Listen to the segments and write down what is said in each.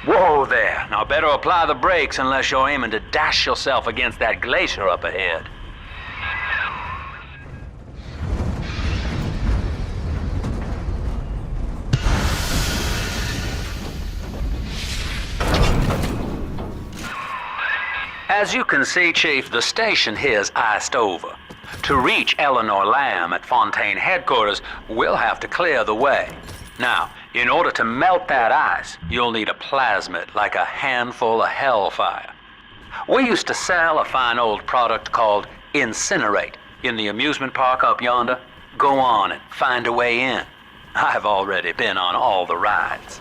Whoa there. Now better apply the brakes unless you're aiming to dash yourself against that glacier up ahead. As you can see, Chief, the station here's iced over. To reach Eleanor Lamb at Fontaine headquarters, we'll have to clear the way. Now, in order to melt that ice, you'll need a plasmid, like a handful of hellfire. We used to sell a fine old product called Incinerate in the amusement park up yonder. Go on and find a way in. I've already been on all the rides.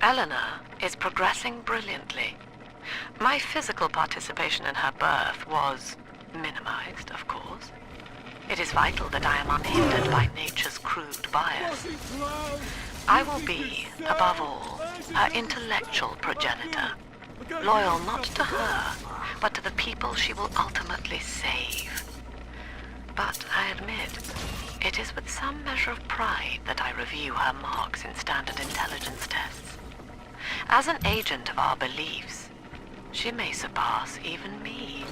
Eleanor is progressing brilliantly. My physical participation in her birth was minimized, of course. It is vital that I am unhindered by nature's crude bias. I will be, above all, her intellectual progenitor, loyal not to her, but to the people she will ultimately save. But I admit, it is with some measure of pride that I review her marks in standard intelligence tests. As an agent of our beliefs, she may surpass even me.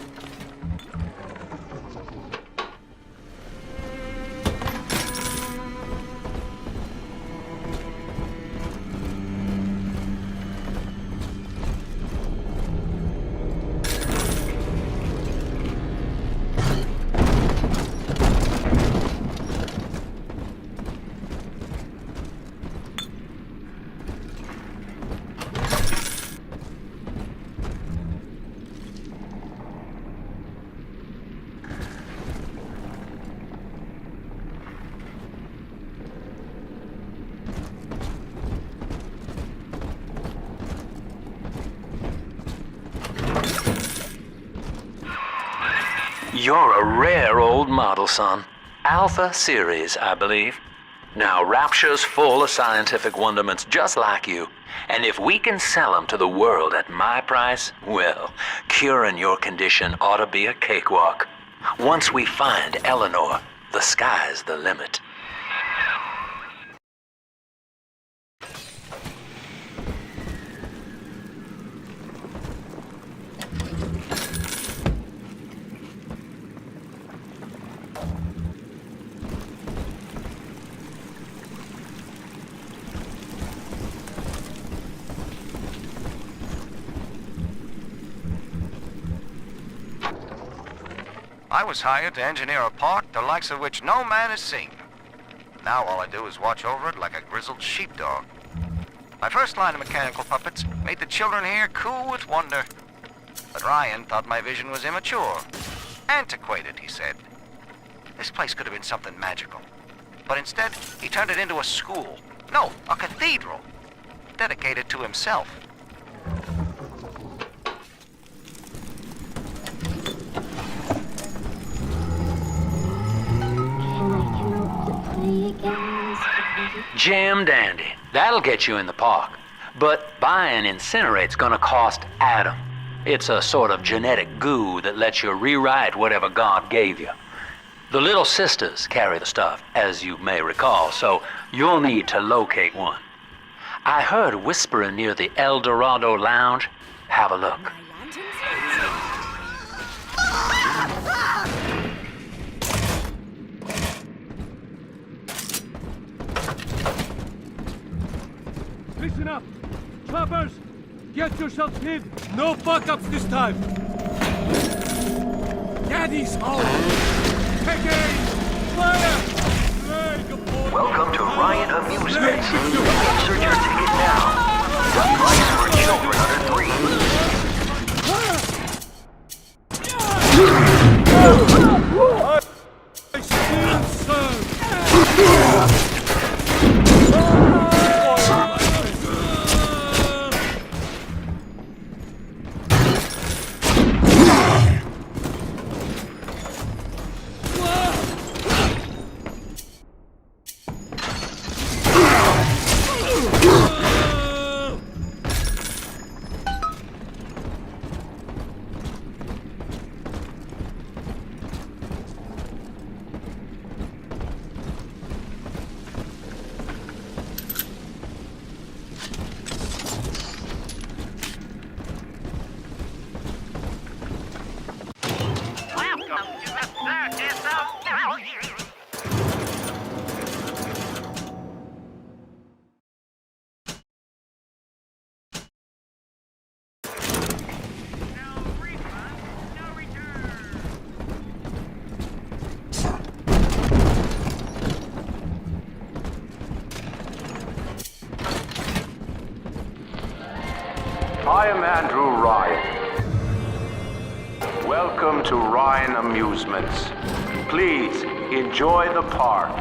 You're a rare old model, son. Alpha series, I believe. Now, Rapture's full of scientific wonderments just like you. And if we can sell them to the world at my price, well, curing your condition ought to be a cakewalk. Once we find Eleanor, the sky's the limit. I was hired to engineer a park the likes of which no man has seen. Now all I do is watch over it like a grizzled sheepdog. My first line of mechanical puppets made the children here cool with wonder. But Ryan thought my vision was immature. Antiquated, he said. This place could have been something magical. But instead, he turned it into a school. No, a cathedral. Dedicated to himself. Jam dandy. That'll get you in the park. But buying Incinerate's gonna cost Adam. It's a sort of genetic goo that lets you rewrite whatever God gave you. The Little Sisters carry the stuff, as you may recall, so you'll need to locate one. I heard whispering near the El Dorado Lounge. Have a look. Listen up! Choppers! Get yourselves hid! No fuck-ups this time! Daddy's home! Take aim! Fire! Welcome to Ryan Amusements. Insert your ticket now. The price for children under 3. I still serve! I am Andrew Ryan. Welcome to Ryan Amusements. Please enjoy the park.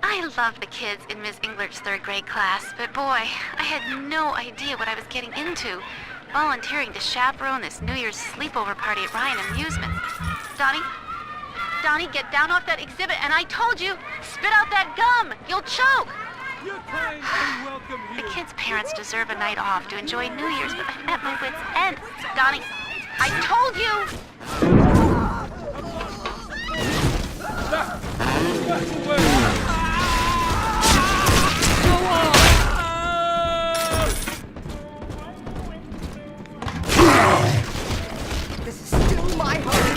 I love the kids in Miss Englert's third grade class, but boy, I had no idea what I was getting into. Volunteering to chaperone this New Year's sleepover party at Ryan Amusements. Donnie, get down off that exhibit, and I told you, spit out that gum! You'll choke! You're kind and welcome The here. kids' parents deserve a night off to enjoy New Year's, but I'm at my wit's end. Donnie, I told you! Back away! This is still my home.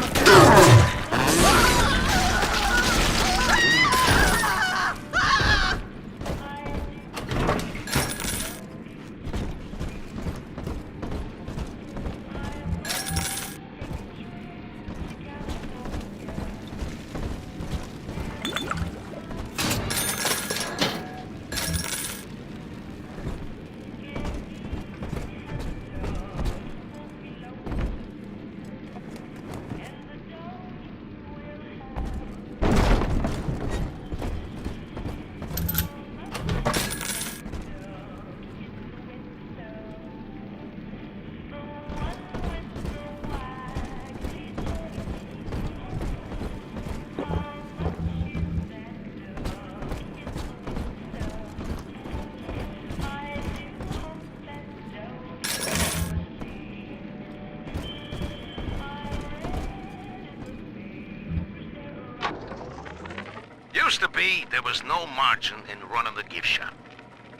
Used to be, there was no margin in running the gift shop.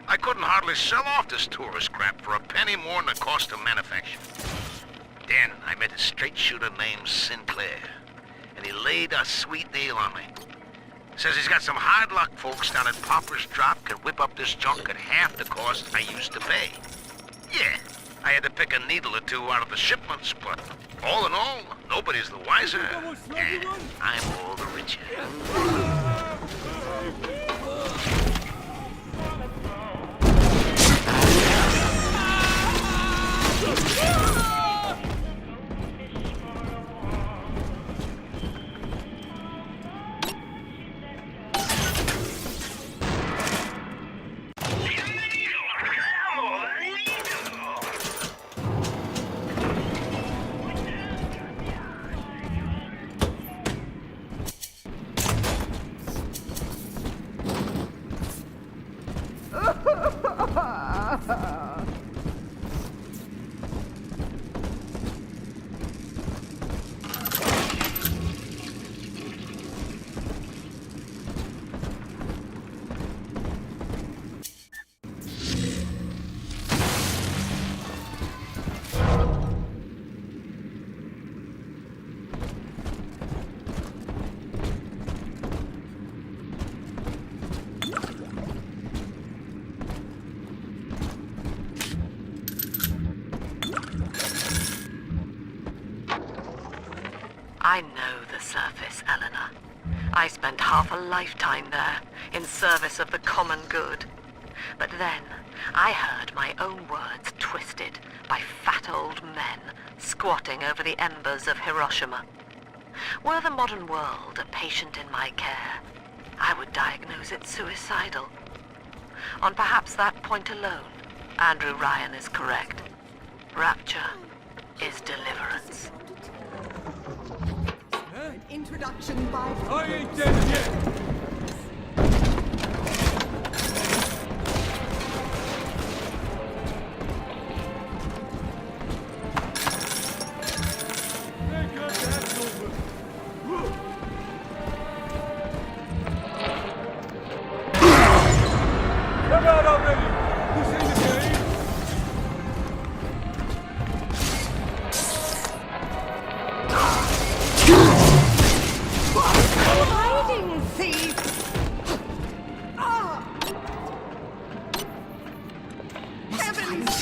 I couldn't hardly sell off this tourist crap for a penny more than the cost of manufacture. Then I met a straight shooter named Sinclair, and he laid a sweet deal on me. Says he's got some hard luck folks down at Popper's Drop can whip up this junk at half the cost I used to pay. Yeah, I had to pick a needle or two out of the shipments, but all in all, nobody's the wiser, and I'm all the richer. I know the surface, Eleanor. I spent half a lifetime there, in service of the common good. But then, I heard my own words twisted by fat old men squatting over the embers of Hiroshima. Were the modern world a patient in my care, I would diagnose it suicidal. On perhaps that point alone, Andrew Ryan is correct. Rapture is deliverance. An introduction by... I ain't dead yet! Come out already! This ain't a game! Hiding, thief! Ah! Heavens!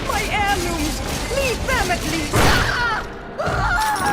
My heirlooms! Leave them at least! Ah! Ah!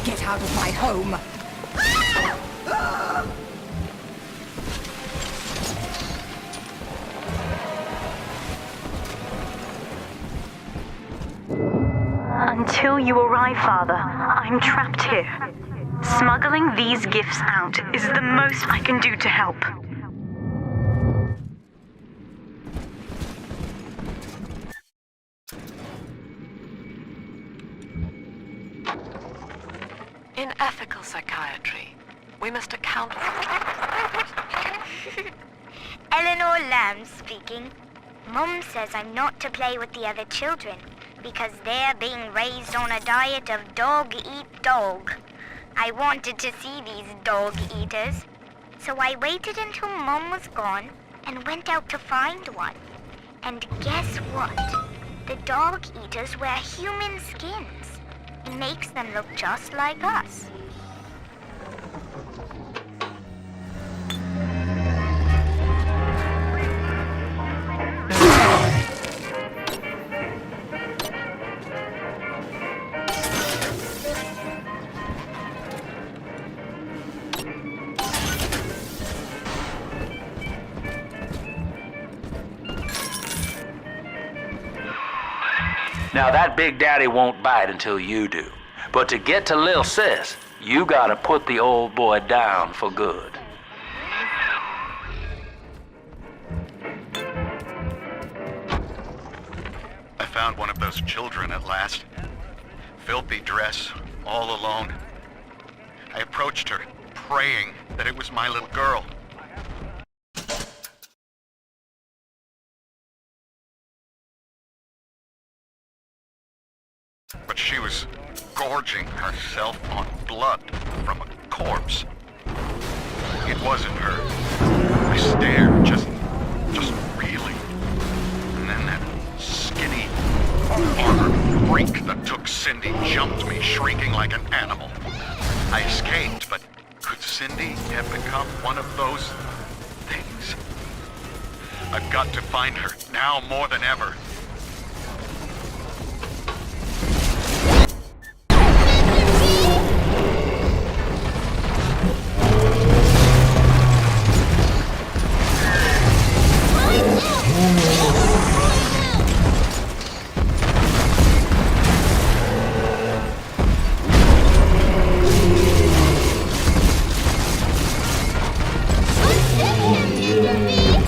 Get out of my home! Until you arrive, Father, I'm trapped here. Smuggling these gifts out is the most I can do to help. In ethical psychiatry, we must account for... Eleanor Lamb speaking. Mum says I'm not to play with the other children because they're being raised on a diet of dog-eat-dog. I wanted to see these dog-eaters, so I waited until Mum was gone and went out to find one. And guess what? The dog-eaters wear human skins. It makes them look just like us. Now that Big Daddy won't bite until you do. But to get to Lil Sis, you gotta put the old boy down for good. I found one of those children at last. Filthy dress, all alone. I approached her, praying that it was my little girl. But she was gorging herself on blood from a corpse. It wasn't her. I stared, just reeling. And then that skinny, armored freak that took Cindy jumped me, shrieking like an animal. I escaped, but could Cindy have become one of those things? I've got to find her, now more than ever.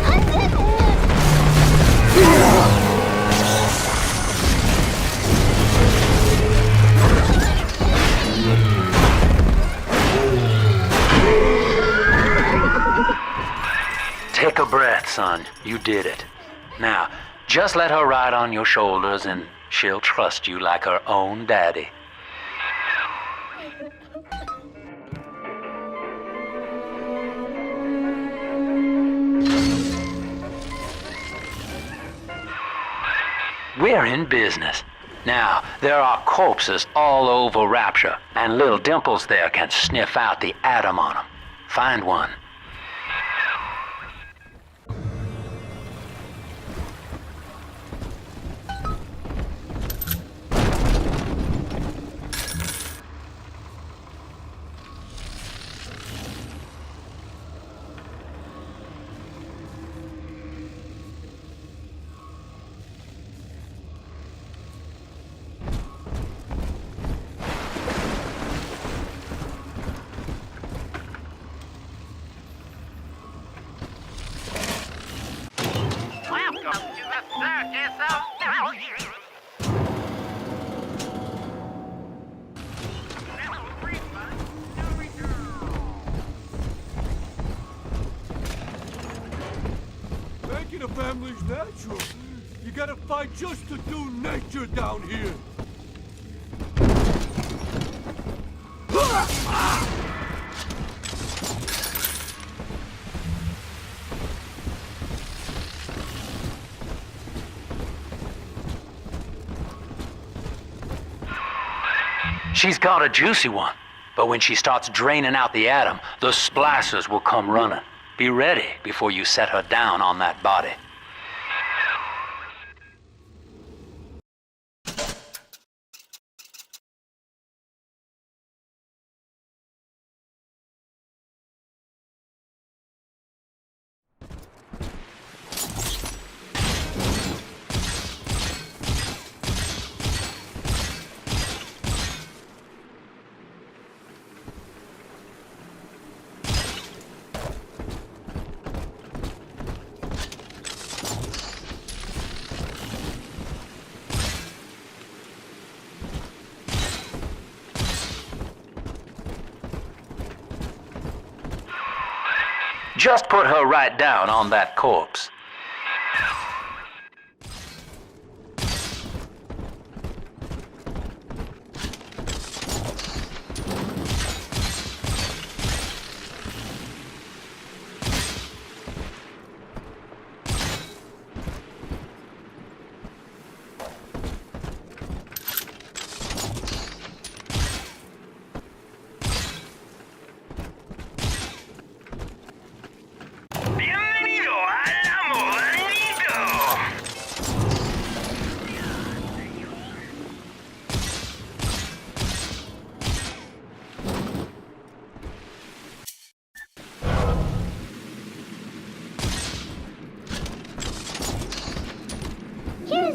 Until a breath, son. You did it. Now, just let her ride on your shoulders and she'll trust you like her own daddy. We're in business. Now, there are corpses all over Rapture, and little Dimples there can sniff out the atom on them. Find one. Making a family's natural. You gotta fight just to do nature down here. She's got a juicy one, but when she starts draining out the atom, the splicers will come running. Be ready before you set her down on that body. Just put her right down on that corpse.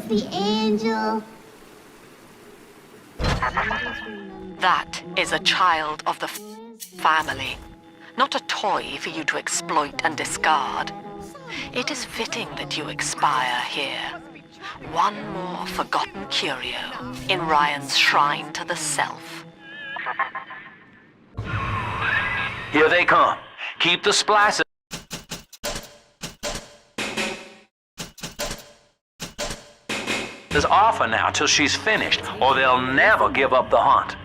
The angel. That is a child of the family, not a toy for you to exploit and discard. It is fitting that you expire here. One more forgotten curio in Ryan's shrine to the self. Here they come. Keep the splices. Off her now till she's finished, or they'll never give up the hunt.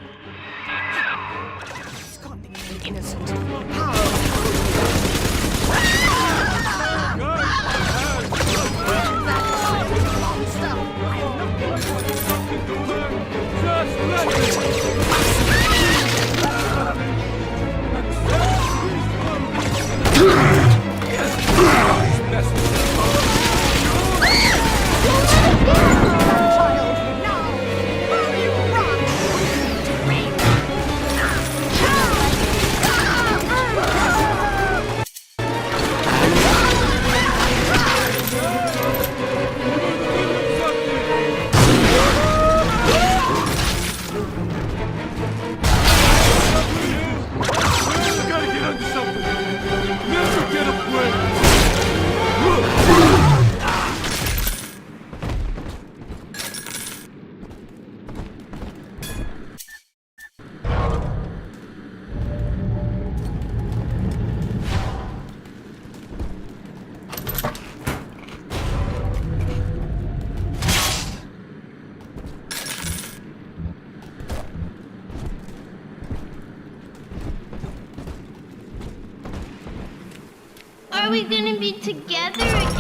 we gonna be together again,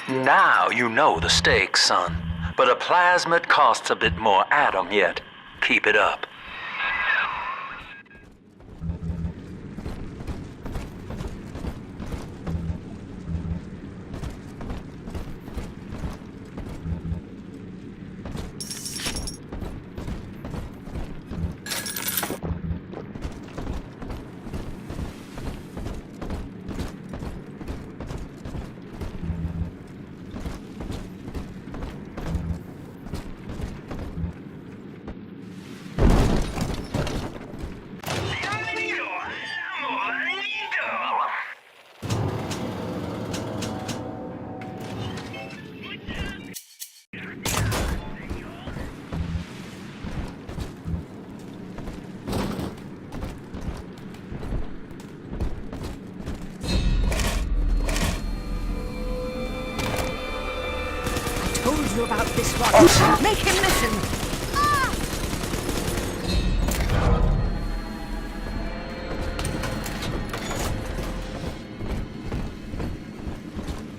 Dad? Now you know the stakes, son. But a plasmid costs a bit more atom yet. Keep it up. About this one. Make him listen.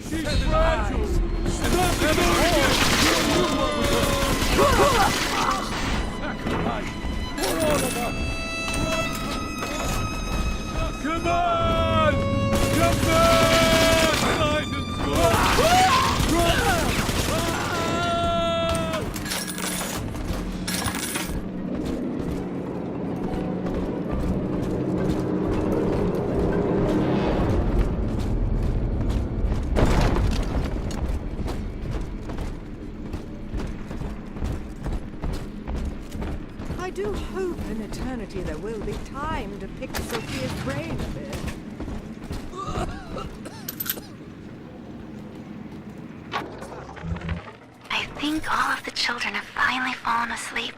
She's fragile. Stop him! Sacrifice for all of us. Come on! Come back! Nice and slow. I do hope in eternity there will be time to pick Sophia's brain a bit. I think all of the children have finally fallen asleep.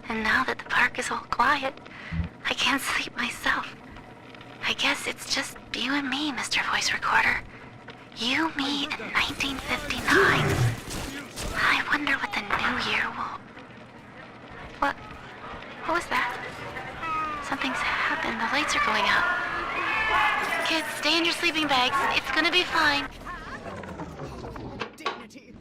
And now that the park is all quiet, I can't sleep myself. I guess it's just you and me, Mr. Voice Recorder. You, me, and 1959. I wonder what the new year will... What was that? Something's happened. The lights are going out. Kids, stay in your sleeping bags. It's gonna be fine. Dignity.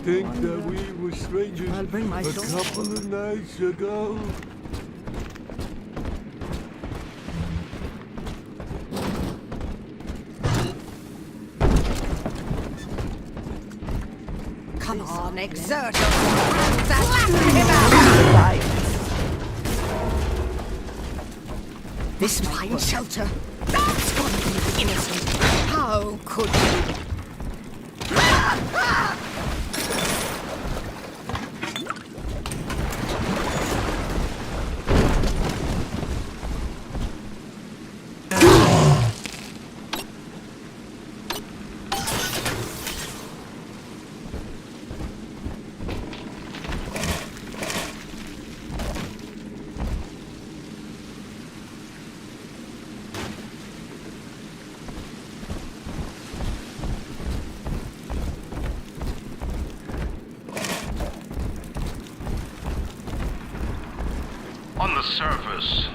Think that we were strangers I'll bring my a couple of nights ago. Come on, exert yourself. Slap him out! This fine shelter. That's gonna be innocent. How could you? On the surface,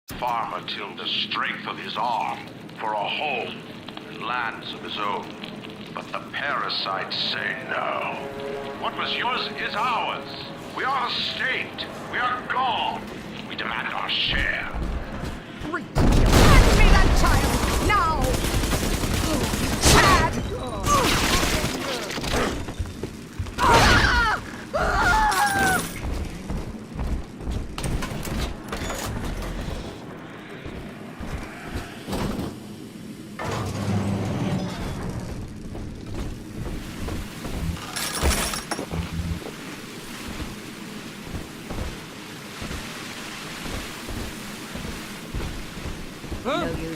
the farmer tilled the strength of his arm for a home and lands of his own. But the parasites say no. What was yours is ours. We are the state. We are gone. We demand our share. Hand me that child! Now! Chad!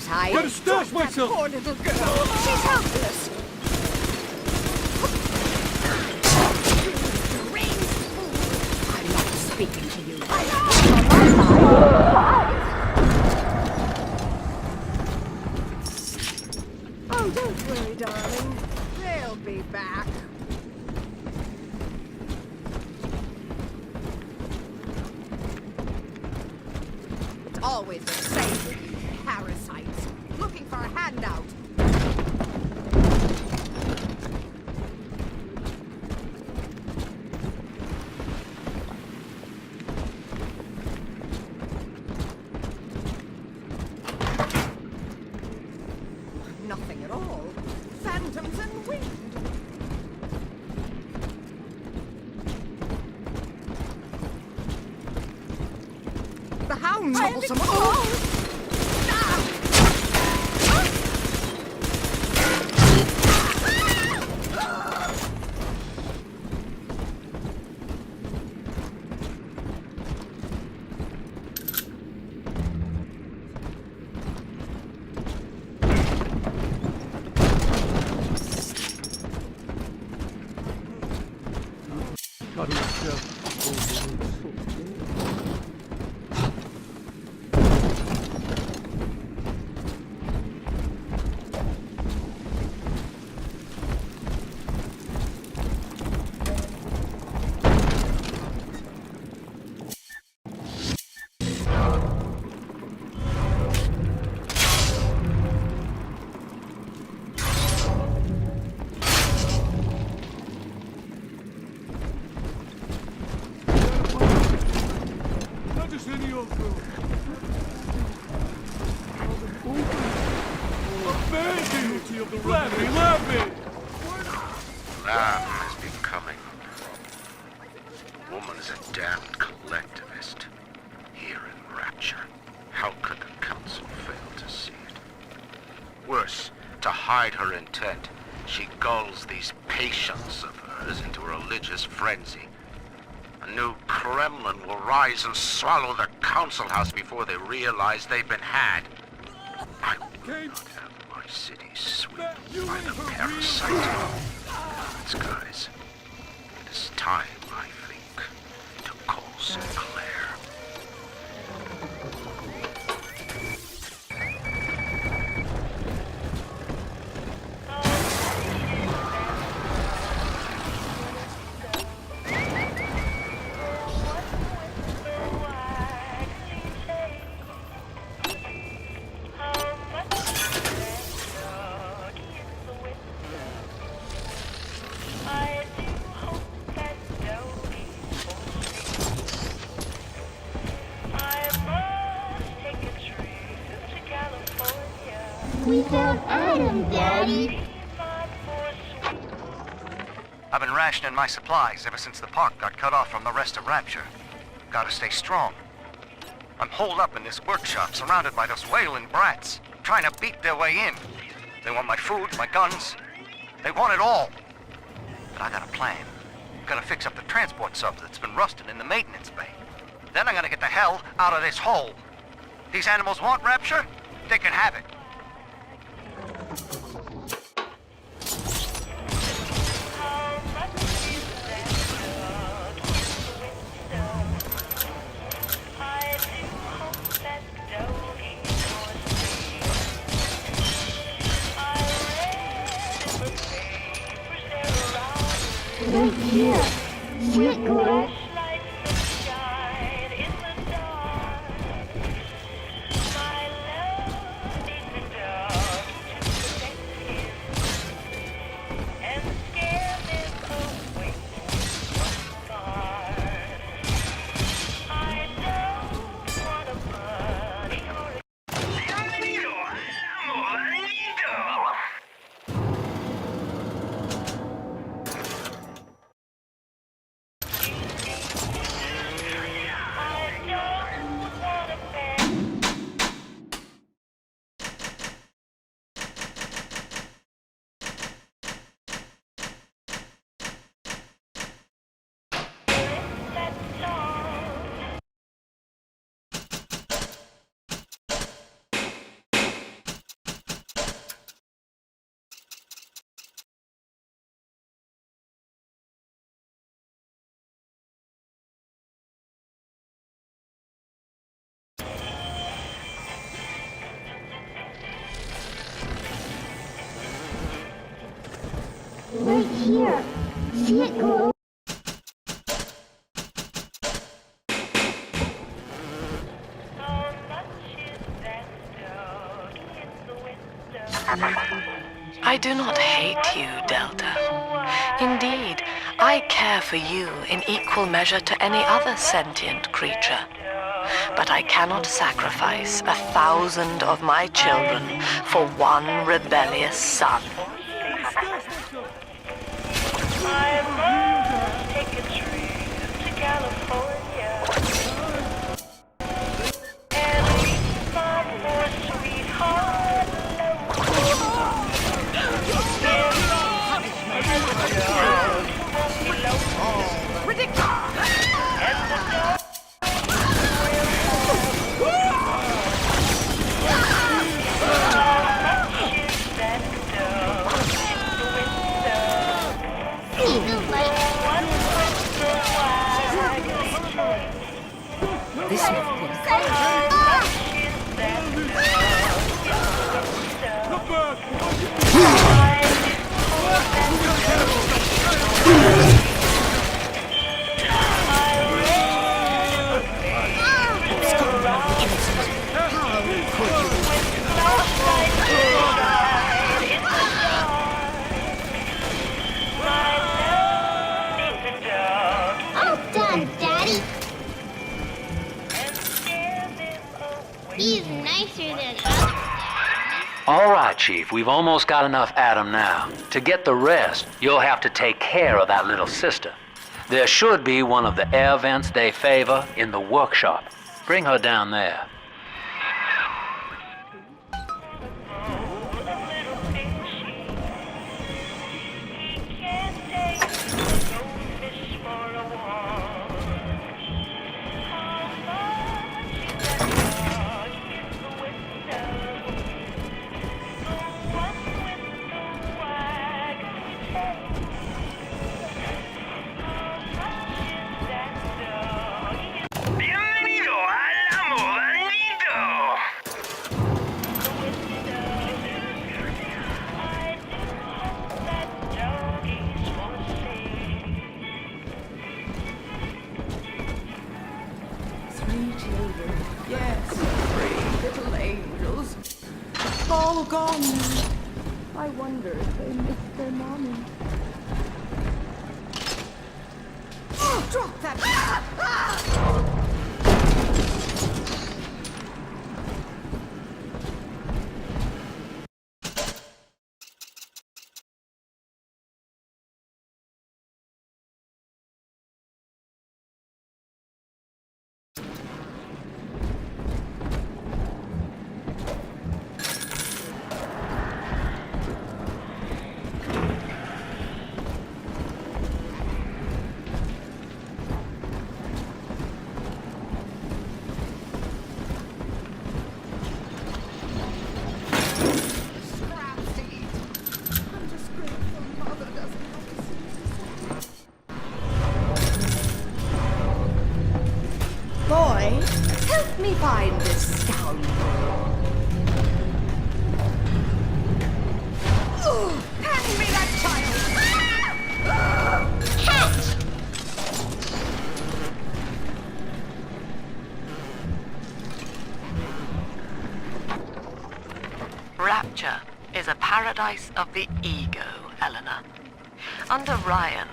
that I... Gotta stash that myself! poor little girl. She's helpless. I'm not speaking to you. Oh, don't worry, darling. They'll be back. It's always the same parasites, looking for a handout. Nothing at all. Phantoms and wind. The Hound troublesome. Lamb is becoming. Woman is a damned collectivist. Here in Rapture. How could the Council fail to see it? Worse, to hide her intent, she gulls these patients of hers into a religious frenzy. A new Kremlin will rise and swallow the Council House before they realize they've been had. I will not have my city swept by the parasite. It's guys. It is time, I think, to call Sinclair. We found Adam, Daddy. I've been rationing my supplies ever since the park got cut off from the rest of Rapture. Gotta stay strong. I'm holed up in this workshop, surrounded by those wailing brats, trying to beat their way in. They want my food, my guns. They want it all. But I got a plan. Gotta fix up the transport sub that's been rusting in the maintenance bay. Then I'm gonna get the hell out of this hole. These animals want Rapture? They can have it. Look here, Nickles. here. See it grow? I do not hate you, Delta. Indeed, I care for you in equal measure to any other sentient creature. But I cannot sacrifice 1,000 of my children for one rebellious son. I must take a trip to California and meet my poor sweetheart. All right, Chief, we've almost got enough Adam now. To get the rest, you'll have to take care of that little sister. There should be one of the air vents they favor in the workshop. Bring her down there. All gone. I wonder if they missed their mommy. Oh, drop that! Find this scoundrel. Hand me that child! Rapture is a paradise of the ego, Eleanor. Under Ryan,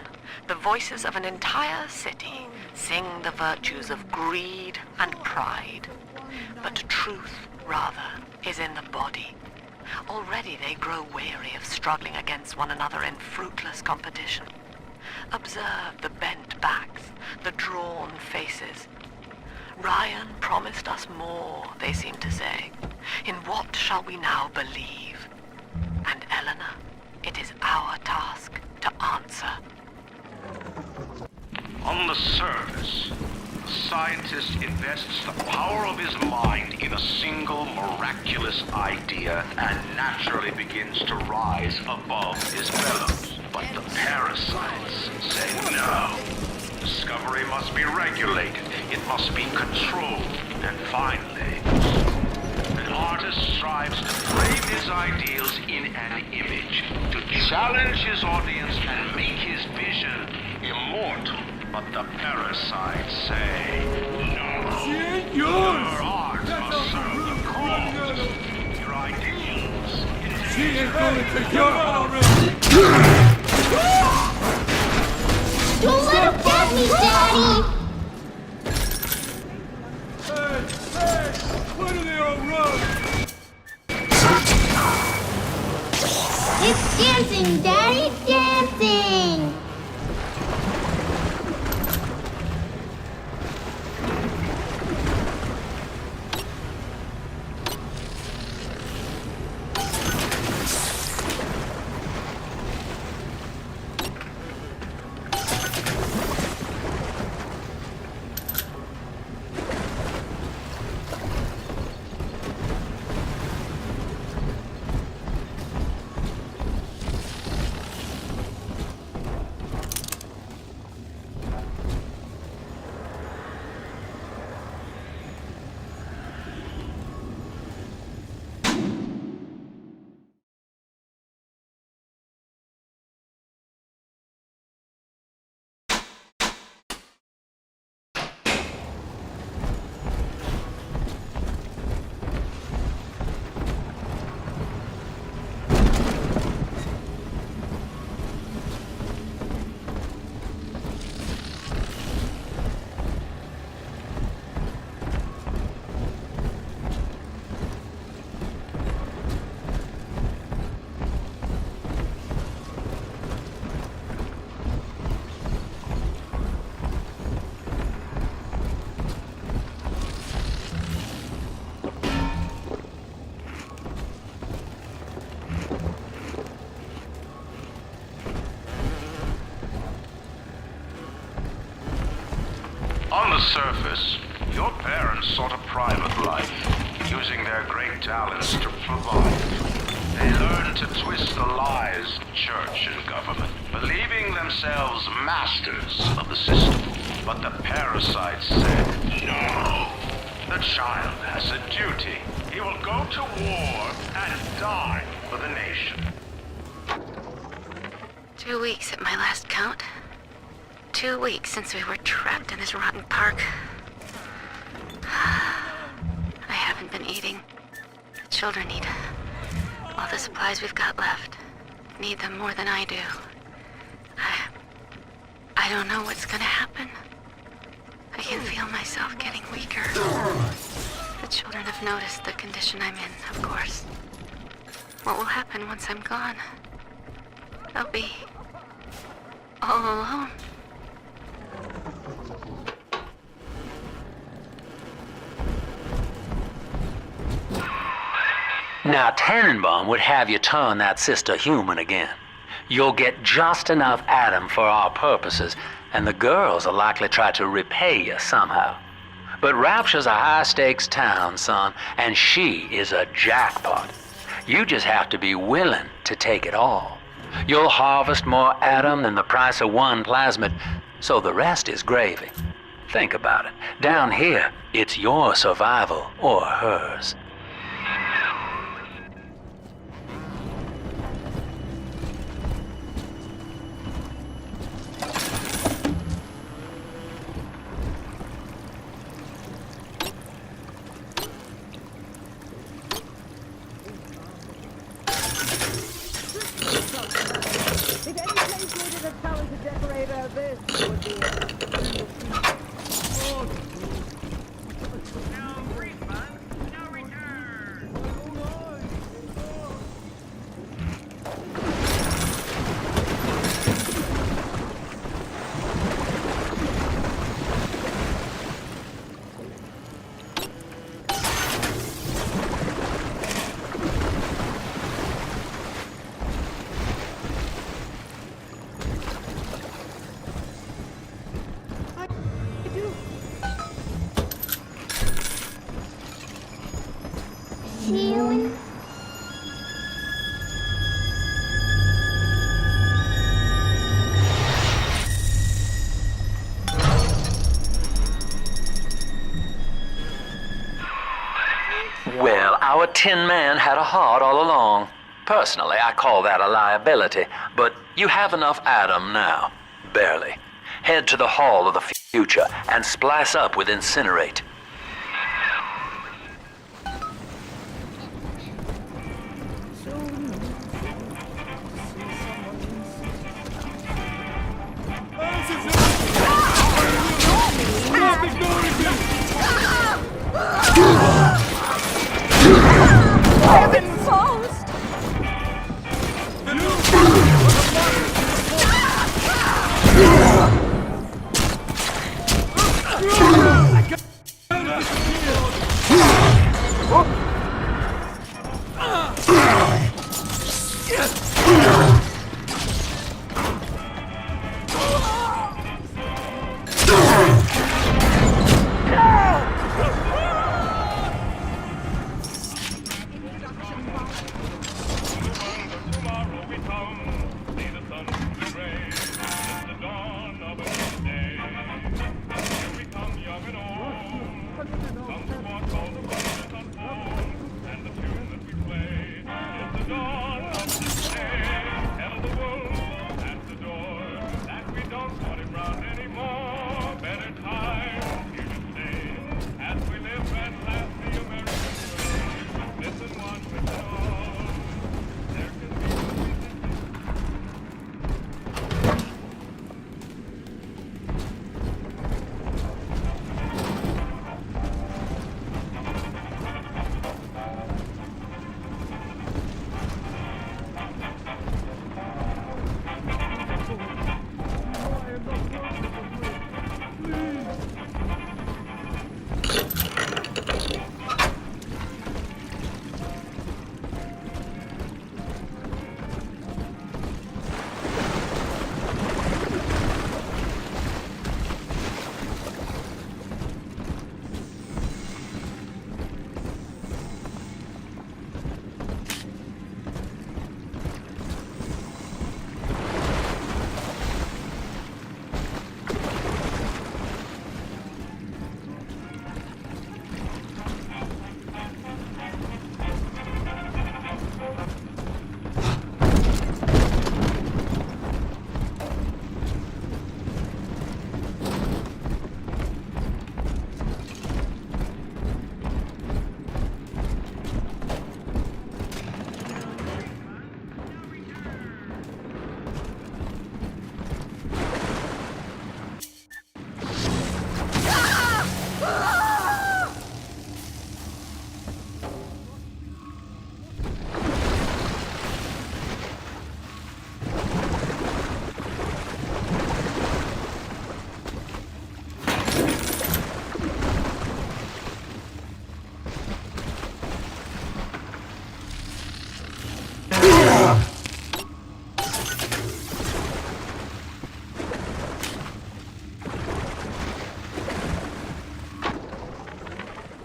the voices of an entire city sing the virtues of greed and pride. But truth, rather, is in the body. Already they grow weary of struggling against one another in fruitless competition. Observe the bent backs, the drawn faces. Ryan promised us more, they seem to say. In what shall we now believe? And Eleanor, it is our task to answer. On the surface, the scientist invests the power of his mind in a single miraculous idea and naturally begins to rise above his fellows. But the parasites say no. Discovery must be regulated, it must be controlled, and finally, an art artist strives to frame his ideals in an image, to challenge his audience and make his vision immortal. But the parasites say, no. She ain't yours! Your art must serve the cause. Your ideals. She ain't going to your already! Don't let him get me, Daddy! Hey! Why do they all run? It's dancing, Daddy! Dancing! On the surface, your parents sought a private life, using their great talents to provide. They learned to twist the lies of church and government, believing themselves masters of the system. But the parasites said, no. The child has a duty. He will go to war and die for the nation. 2 weeks at my last count. 2 weeks since we were trapped in this rotten park. I haven't been eating. The children need all the supplies we've got left. Need them more than I do. I don't know what's gonna happen. I can feel myself getting weaker. The children have noticed the condition I'm in, of course. What will happen once I'm gone? They'll be all alone. Now, Tannenbaum would have you turn that sister human again. You'll get just enough Adam for our purposes, and the girls will likely try to repay you somehow. But Rapture's a high-stakes town, son, and she is a jackpot. You just have to be willing to take it all. You'll harvest more Adam than the price of one plasmid, so the rest is gravy. Think about it. Down here, it's your survival or hers. If any place needed a talented decorator, this would be it. No refund, no return. Ceiling. Well, our Tin Man had a heart all along. Personally, I call that a liability, but you have enough Adam now. Barely. Head to the Hall of the Future and splice up with Incinerate. Devin Faust!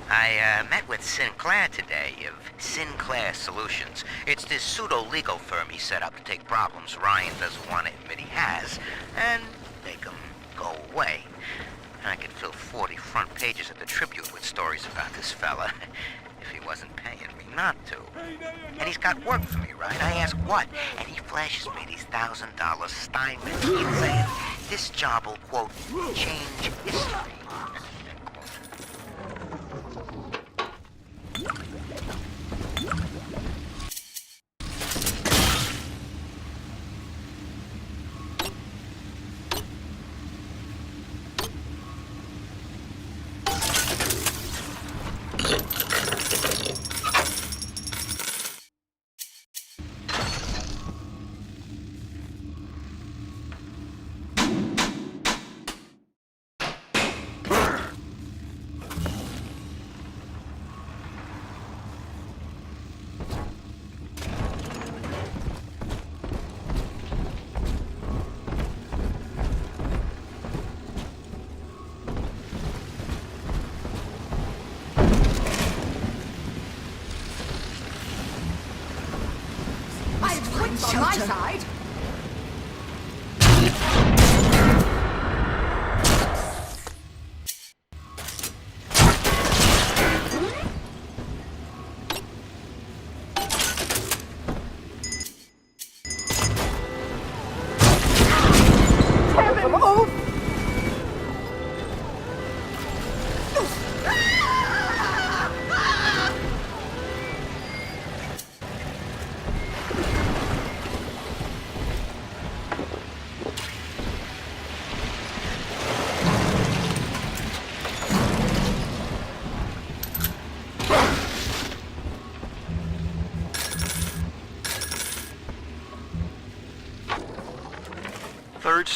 I met with Sinclair today of Sinclair Solutions. It's this pseudo-legal firm he set up to take problems Ryan doesn't want to admit he has and make them go away. I could fill 40 front pages of the Tribune with stories about this fella if he wasn't paying me not to. And he's got work for me, right? I ask what? And he flashes me these $1,000 stipends. He's saying this job will, quote, change history. On my side.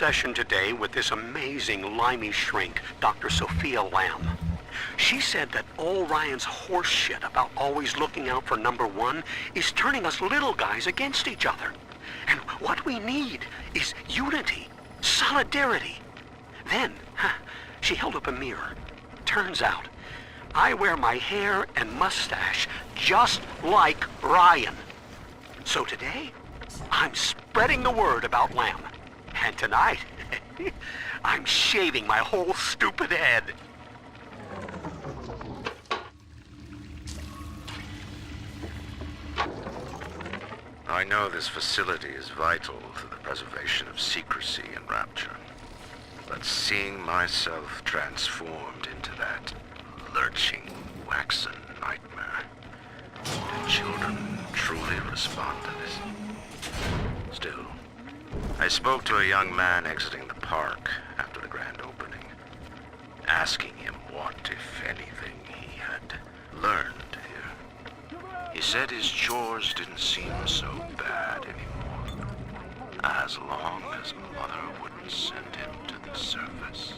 session today with this amazing limey shrink, Dr. Sofia Lamb. She said that all Ryan's horse shit about always looking out for number one is turning us little guys against each other. And what we need is unity, solidarity. Then, she held up a mirror. Turns out, I wear my hair and mustache just like Ryan. So today, I'm spreading the word about Lamb. And tonight, I'm shaving my whole stupid head. I know this facility is vital to the preservation of secrecy in Rapture. But seeing myself transformed into that lurching, waxen nightmare, do children truly respond to this? Still, I spoke to a young man exiting the park after the grand opening, asking him what, if anything, he had learned here. He said his chores didn't seem so bad anymore, as long as Mother wouldn't send him to the surface.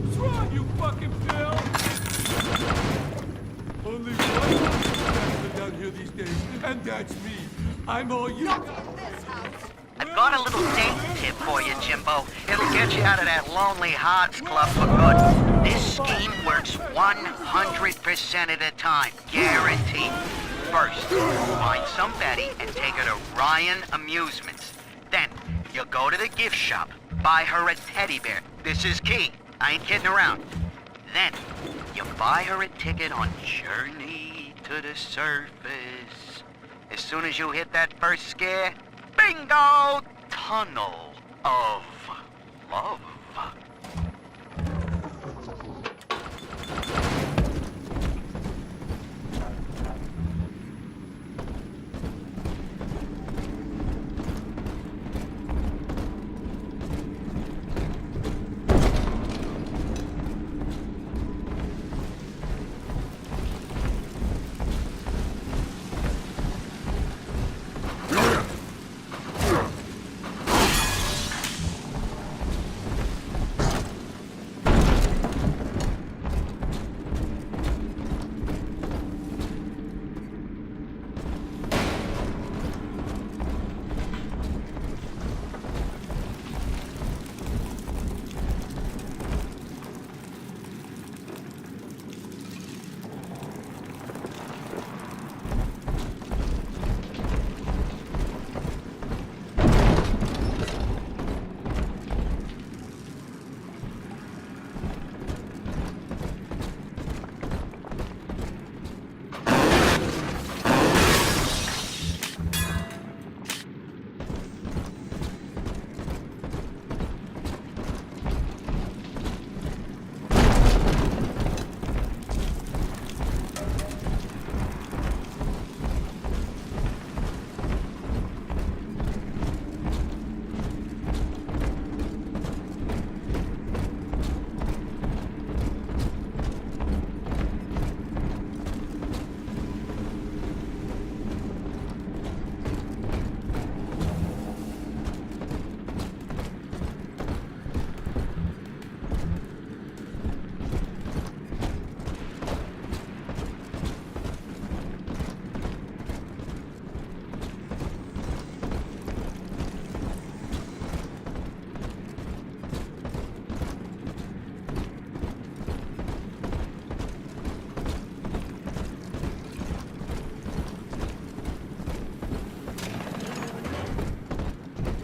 What's wrong, you fucking Phil? Only one person down here these days, and that's me. I'm all you. I've got a little dating tip for you, Jimbo. It'll get you out of that lonely hearts club for good. This scheme works 100% of the time, guaranteed. First, find some Betty and take her to Ryan Amusements. Then, you go to the gift shop, buy her a teddy bear. This is key. I ain't kidding around. Then, you buy her a ticket on Journey to the Surface. As soon as you hit that first scare, bingo! Tunnel of love.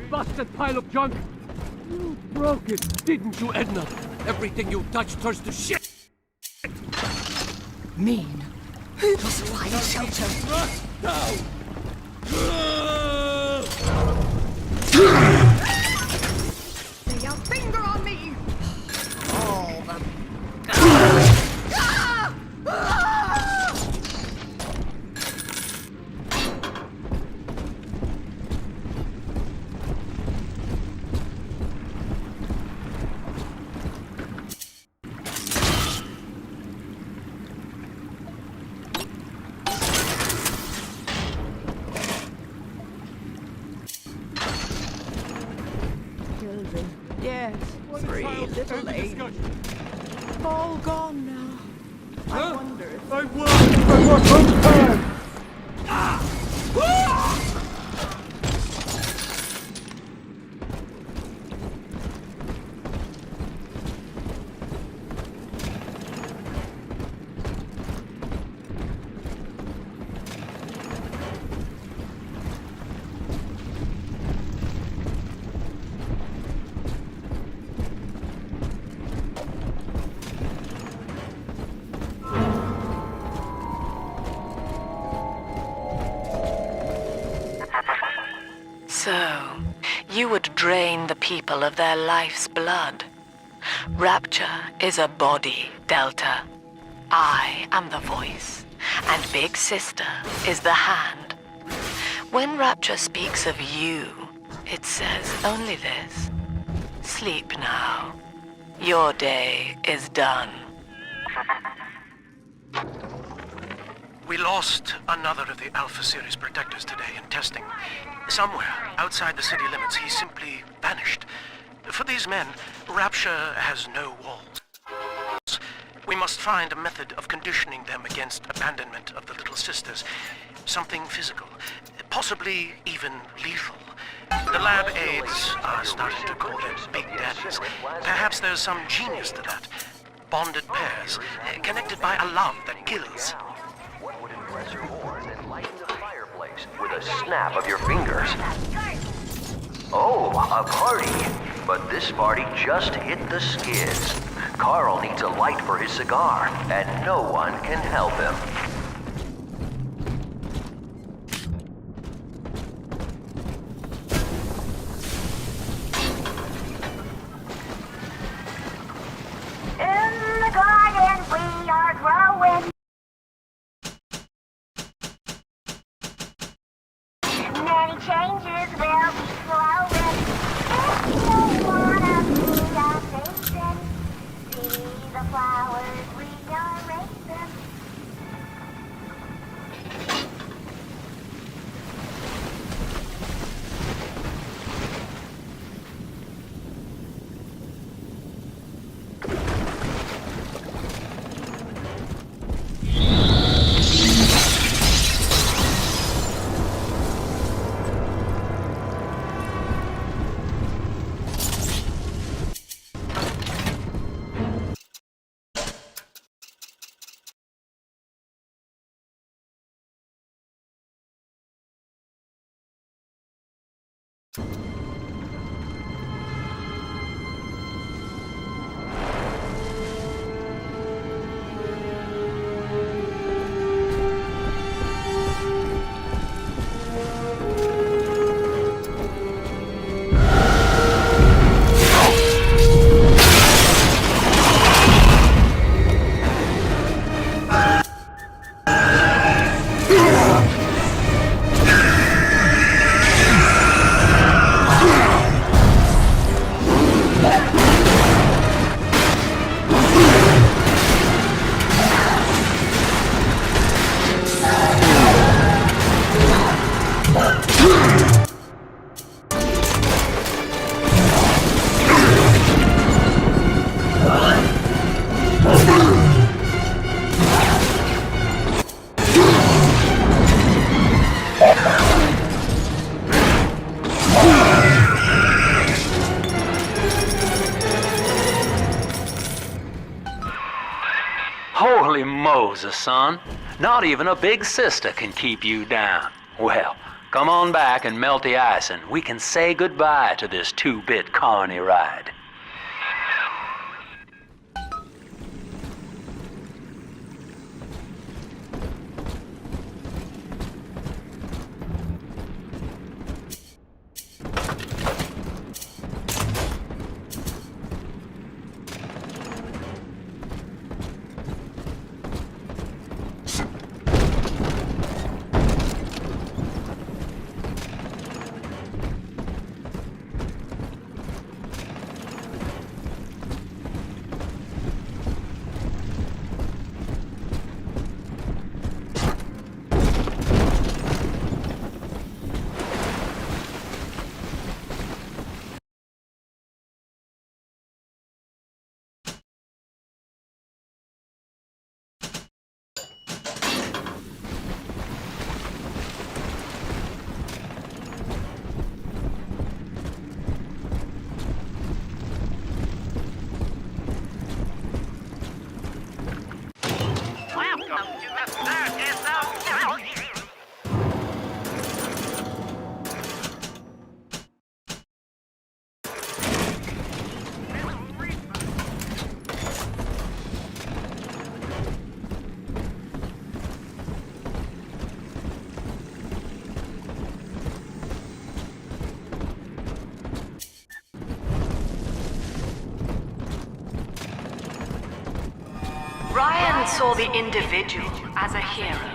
Busted pile of junk. You broke it, didn't you, Edna? Everything you touch turns to shit. Mean. Who's Ryan Shelter? Thrust down. Lay your finger on me! All the... little lady. All gone now. I wonder if... I want home time! So, you would drain the people of their life's blood. Rapture is a body, Delta. I am the voice, and Big Sister is the hand. When Rapture speaks of you, it says only this. Sleep now. Your day is done. We lost another of the Alpha Series protectors today in testing. Somewhere outside the city limits, he simply vanished. For these men, Rapture has no walls. We must find a method of conditioning them against abandonment of the Little Sisters. Something physical, possibly even lethal. The lab aides are starting to call them Big Daddies. Perhaps there's some genius to that. Bonded pairs, connected by a love that kills. What would impress her more than lighting the fireplace with a snap of your fingers? Oh, a party. But this party just hit the skids. Carl needs a light for his cigar, and no one can help him. In the garden we are growing. Many changes will be flowing. If you wanna see our faces, see the flowers we are raising. Holy Moses, son. Not even a Big Sister can keep you down. Well, come on back and melt the ice and we can say goodbye to this 2-bit carny ride. Ryan saw the individual as a hero,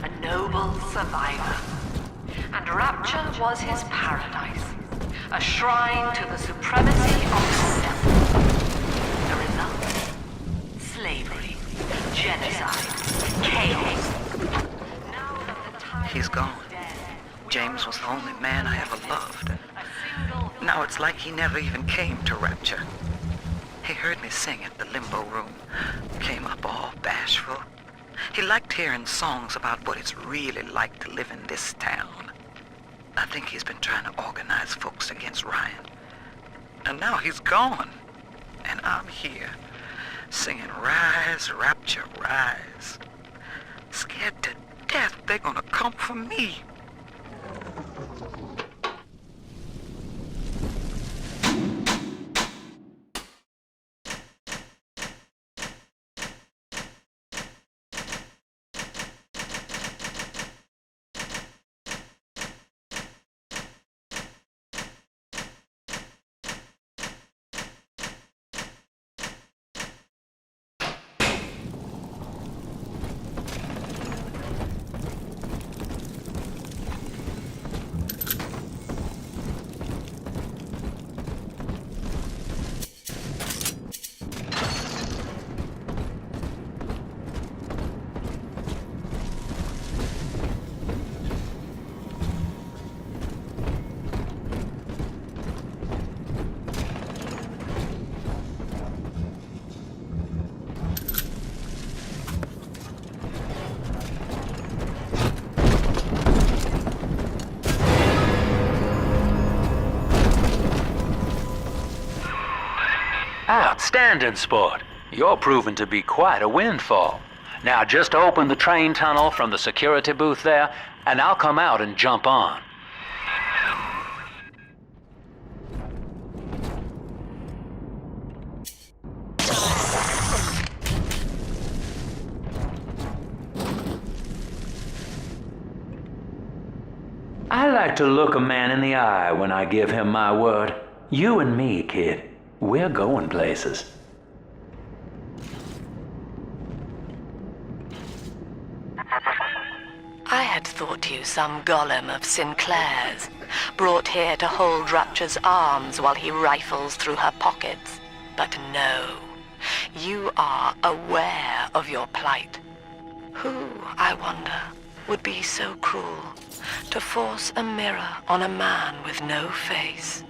a noble survivor. And Rapture was his paradise, a shrine to the supremacy of self. The result? Slavery, genocide, chaos. He's gone. James was the only man I ever loved. Now it's like he never even came to Rapture. He heard me sing at the limbo room, came up all bashful. He liked hearing songs about what it's really like to live in this town. I think he's been trying to organize folks against Ryan. And now he's gone. And I'm here, singing Rise, Rapture, Rise. Scared to death they're gonna come for me. Outstanding, sport. You're proving to be quite a windfall. Now just open the train tunnel from the security booth there, and I'll come out and jump on. I like to look a man in the eye when I give him my word. You and me, kid. We're going places. I had thought you some golem of Sinclair's, brought here to hold Rapture's arms while he rifles through her pockets. But no, you are aware of your plight. Who, I wonder, would be so cruel to force a mirror on a man with no face?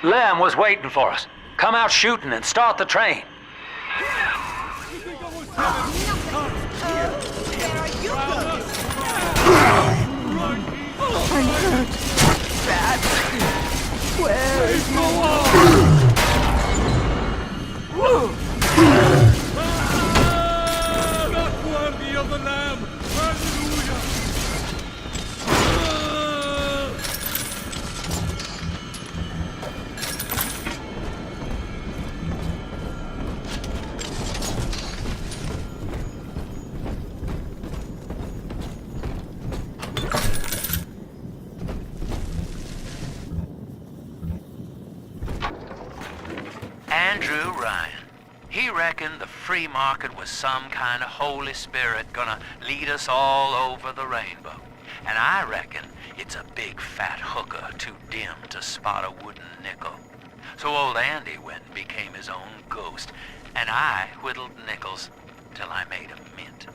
Lamb was waiting for us. Come out shooting and start the train. I'm hurt. Bad. Where is Not worthy of the Lamb. Hallelujah. Andrew Ryan. He reckoned the free market was some kind of Holy Spirit gonna lead us all over the rainbow. And I reckon it's a big fat hooker too dim to spot a wooden nickel. So old Andy went and became his own ghost, and I whittled nickels till I made a mint.